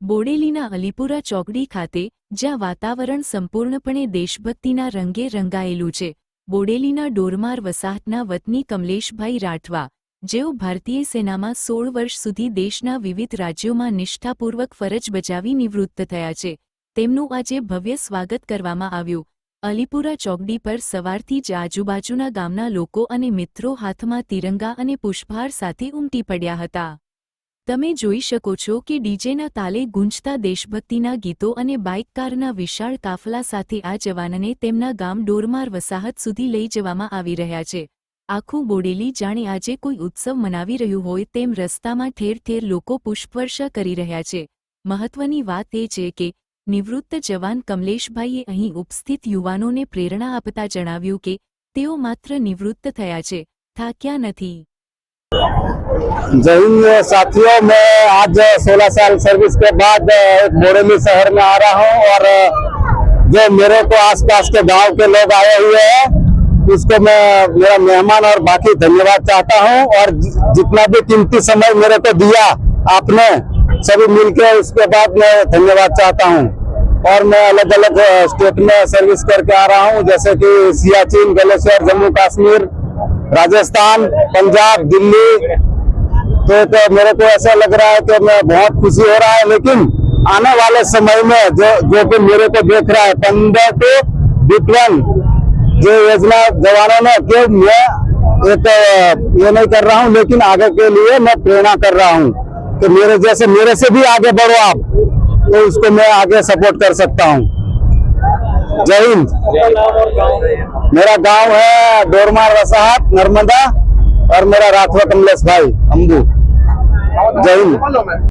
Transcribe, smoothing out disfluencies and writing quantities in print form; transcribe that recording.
બોડેલીના અલીપુરા ચોકડી ખાતે, જ્યાં વાતાવરણ સંપૂર્ણપણે દેશભક્તિના રંગે રંગાયેલું છે, બોડેલીના ડોરમાર વસાહતના વતની કમલેશભાઈ રાઠવા, જેઓ ભારતીય સેનામાં 16 વર્ષ સુધી દેશના વિવિધ રાજ્યોમાં નિષ્ઠાપૂર્વક ફરજ બજાવી નિવૃત્ત થયા છે, તેમનું આજે ભવ્ય સ્વાગત કરવામાં આવ્યું। અલીપુરા ચોકડી પર સવારથી જ આજુબાજુના ગામના લોકો અને મિત્રો હાથમાં તિરંગા અને પુષ્પહાર સાથે ઉમટી પડ્યા હતા। તમે જોઈ શકો છો કે ડીજેના તાલે ગુંજતા દેશભક્તિના ગીતો અને બાઇક કારના વિશાળ કાફલા સાથે આ જવાનને તેમના ગામ ડોરમાર વસાહત સુધી લઈ જવામાં આવી રહ્યા છે। આખું બોડેલી જાણે આજે કોઈ ઉત્સવ મનાવી રહ્યું હોય તેમ રસ્તામાં ઠેર ઠેર લોકો પુષ્પવર્ષા કરી રહ્યા છે। મહત્વની વાત એ છે કે નિવૃત્ત જવાન કમલેશભાઈએ અહીં ઉપસ્થિત યુવાનોને પ્રેરણા આપતા જણાવ્યું કે તેઓ માત્ર નિવૃત્ત થયા છે, થાક્યા નથી। जय हिंद साथियों, मैं आज 16 साल सर्विस के बाद एक बोरेली शहर में आ रहा हूं और जो मेरे को आसपास के गांव के लोग आए हुए हैं उसको मैं मेरा मेहमान और बाकी धन्यवाद चाहता हूं। और जितना भी कीमती समय मेरे को दिया आपने सभी मिलके, उसके बाद मैं धन्यवाद चाहता हूं। और मैं अलग अलग स्टेट में सर्विस करके आ रहा हूं, जैसे कि सियाचिन, गलेश्वर, जम्मू कश्मीर, राजस्थान, पंजाब, दिल्ली। तो मेरे को ऐसा लग रहा है कि मैं बहुत खुशी हो रहा है, लेकिन आने वाले समय में जो कि मेरे को देख रहा है 15 to 21 जो योजना जवानों ने, कि मैं एक ये नहीं कर रहा हूं, लेकिन आगे के लिए मैं प्रेरणा कर रहा हूं कि मेरे से भी आगे बढ़ो आप, तो उसको मैं आगे सपोर्ट कर सकता हूं। जय हिंद। मेरा गांव है डोरमार वसाहत नर्मदा और मेरा राठवा कमलेश भाई अम्बू। जय हिंद।